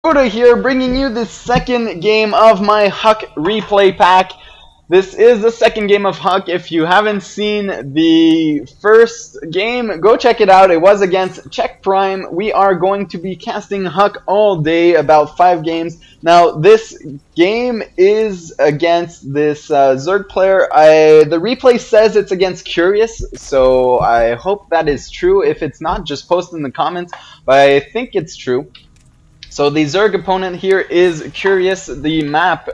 Buddha here, bringing you the second game of my Huk replay pack. This is the second game of Huk. If you haven't seen the first game, go check it out. It was against Czech Prime. We are going to be casting Huk all day, about 5 games. Now, this game is against this Zerg player. The replay says it's against Curious, so I hope that is true. If it's not, just post in the comments, but I think it's true. So the Zerg opponent here is Curious. The map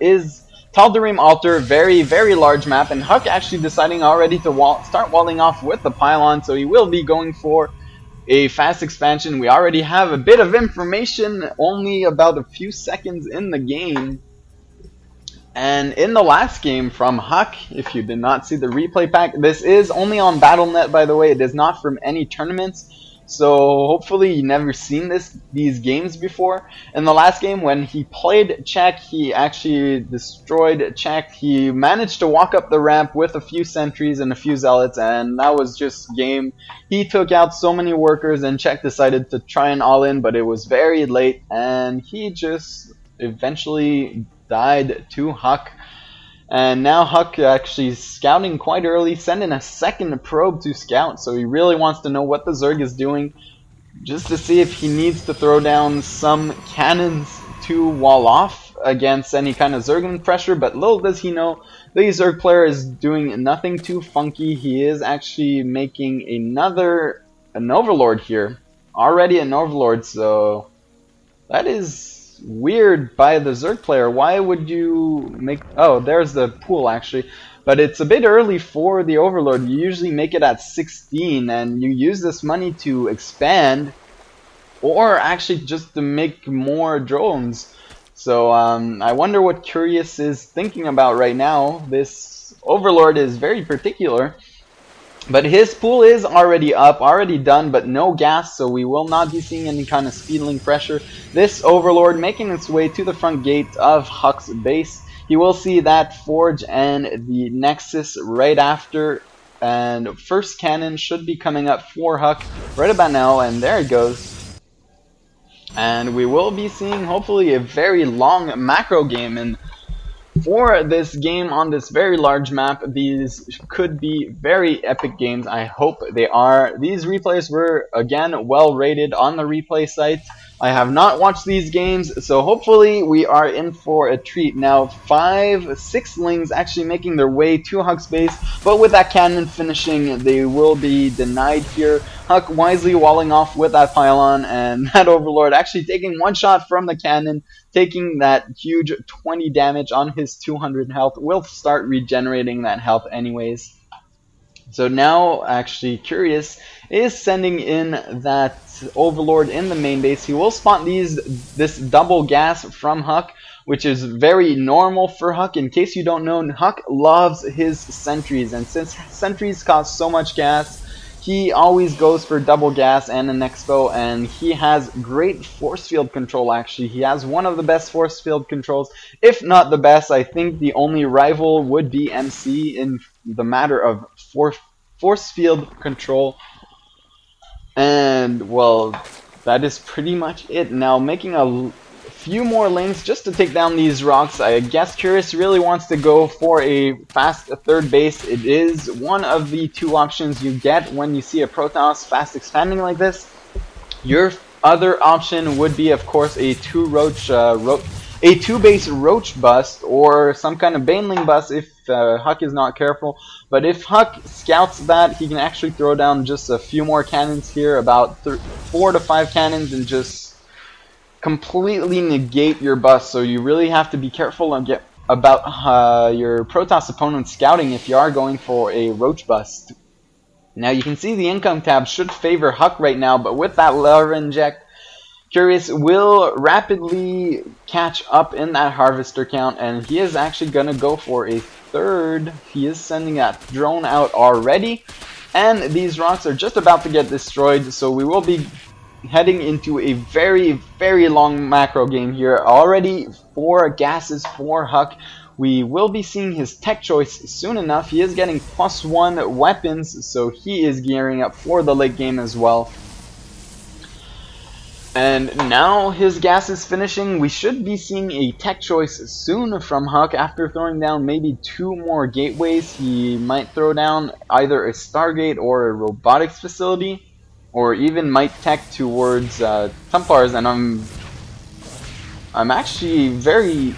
is Tal'Darim Altar, very large map, and Huk actually deciding already to start walling off with the pylon, so he will be going for a fast expansion. We already have a bit of information, only about a few seconds in the game. And in the last game from Huk, if you did not see the replay pack, this is only on Battle.net, by the way. It is not from any tournaments. So hopefully you've never seen these games before. In the last game, when he played Czech, he actually destroyed Czech. He managed to walk up the ramp with a few sentries and a few zealots, and that was just game. He took out so many workers, and Czech decided to try and all in, but it was very late, and he just eventually died to Huk. And now Huk actually scouting quite early, sending a second probe to scout, so he really wants to know what the Zerg is doing, just to see if he needs to throw down some cannons to wall off against any kind of Zergling pressure. But little does he know, the Zerg player is doing nothing too funky. He is actually making an Overlord here, already an Overlord, so that is weird by the Zerg player. Why would you make... Oh, there's the pool actually. But it's a bit early for the Overlord. You usually make it at 16, and you use this money to expand, or actually just to make more drones. So I wonder what Curious is thinking about right now. This Overlord is very particular. But his pool is already up, already done, but no gas, so we will not be seeing any kind of speedling pressure. This Overlord making its way to the front gate of Huk's base. He will see that Forge and the Nexus right after, and first cannon should be coming up for Huk right about now, and there it goes. And we will be seeing hopefully a very long macro game, and for this game on this very large map, these could be very epic games. I hope they are. These replays were, again, well rated on the replay site. I have not watched these games, so hopefully we are in for a treat. Now, 6 lings actually making their way to Huk's base, but with that cannon finishing, they will be denied here. Huk wisely walling off with that pylon, and that Overlord actually taking one shot from the cannon, taking that huge 20 damage on his 200 health. Will start regenerating that health anyways. So now actually Curious is sending in that Overlord in the main base. He will spot this double gas from Huk, which is very normal for Huk. In case you don't know, Huk loves his sentries, and since sentries cost so much gas, he always goes for double gas and an expo, and he has great force field control actually. He has one of the best force field controls, if not the best. I think the only rival would be MC in the matter of force field control. And, well, that is pretty much it. Now, making a few more lanes just to take down these rocks. I guess Curious really wants to go for a fast third base. It is one of the 2 options you get when you see a Protoss fast expanding like this. Your other option would be, of course, a 2-base Roach bust, or some kind of Baneling bust if Huk is not careful. But if Huk scouts that, he can actually throw down just a few more cannons here, about 4 to 5 cannons, and just completely negate your bust. So you really have to be careful and about your Protoss opponent scouting if you are going for a Roach bust. Now you can see the income tab should favor Huk right now, but with that Lava Inject, Curious will rapidly catch up in that harvester count, and he is actually going to go for a third. He is sending that drone out already, and these rocks are just about to get destroyed, so we will be heading into a very long macro game here. Already 4 gases for Huk. We will be seeing his tech choice soon enough. He is getting +1 weapons, so he is gearing up for the late game as well. And now his gas is finishing. We should be seeing a tech choice soon from Huk. After throwing down maybe 2 more gateways, he might throw down either a Stargate or a robotics facility, or even might tech towards Templars. And I'm actually very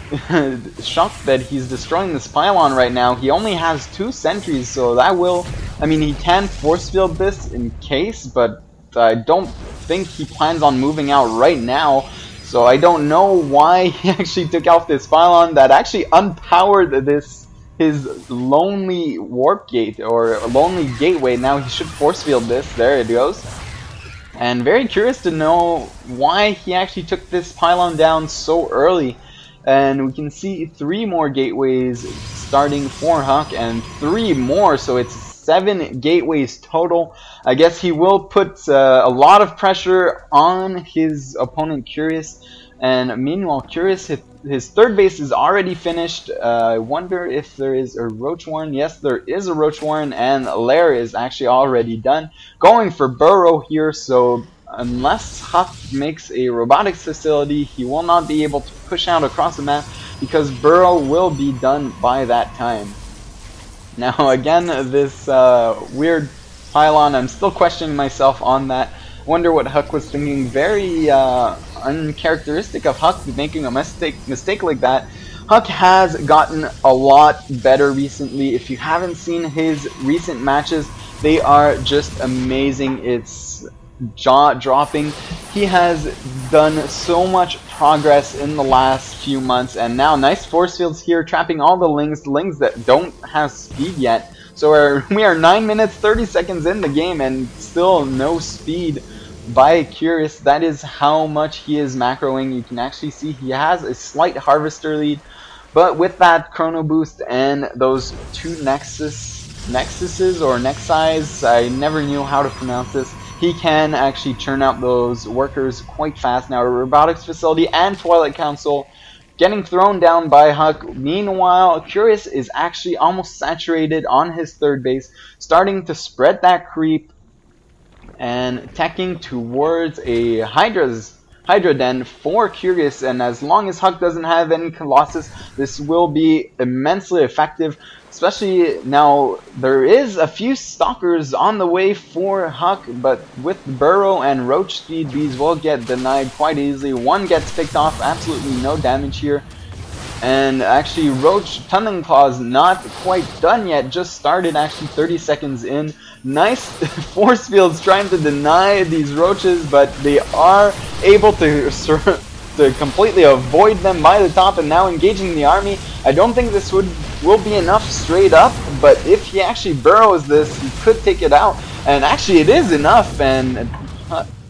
shocked that he's destroying this pylon right now. He only has 2 sentries, so that will... I mean, he can force field this in case, but I don't think he plans on moving out right now. So I don't know why he actually took out this pylon that actually unpowered his lonely warp gate, or lonely gateway. Now he should force field this. There it goes. And very curious to know why he actually took this pylon down so early. And we can see 3 more gateways starting for Huk, and 3 more, so it's 7 gateways total. I guess he will put a lot of pressure on his opponent Curious. And meanwhile, Curious, his third base is already finished. I wonder if there is a Roach Warren. Yes, there is a Roach Warren, and Lair is actually already done. Going for Burrow here, so unless Huk makes a robotics facility, he will not be able to push out across the map, because Burrow will be done by that time. Now again, this weird pylon, I'm still questioning myself on that. Wonder what Huk was thinking. Very uncharacteristic of Huk making a mistake like that. Huk has gotten a lot better recently. If you haven't seen his recent matches, they are just amazing. It's jaw-dropping. He has done so much progress in the last few months, and now nice force fields here, trapping all the lings that don't have speed yet. So we are 9 minutes 30 seconds in the game and still no speed by Curious. That is how much he is macroing. You can actually see he has a slight harvester lead, but with that chrono boost and those 2 nexuses or nexis, I never knew how to pronounce this, he can actually churn out those workers quite fast. Now a robotics facility and Twilight Council getting thrown down by Huk. Meanwhile, Curious is actually almost saturated on his third base, starting to spread that creep and teching towards a Hydra Den for Curious. And as long as Huk doesn't have any Colossus, this will be immensely effective. Especially now, there is a few Stalkers on the way for Huk, but with Burrow and Roach speed, these will get denied quite easily. 1 gets picked off, absolutely no damage here. And actually, Roach Tunneling Claws not quite done yet, just started actually 30 seconds in. Nice force fields trying to deny these Roaches, but they are able to completely avoid them by the top, and now engaging the army. I don't think this will be enough straight up, but if he actually burrows this, he could take it out. And actually it is enough, and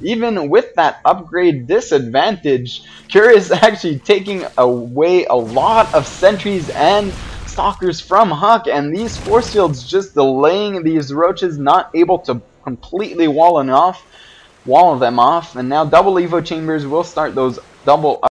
even with that upgrade disadvantage, Curious actually taking away a lot of sentries and stalkers from Huk, and these force fields just delaying these Roaches, not able to completely wall them off. And now double Evo chambers will start those double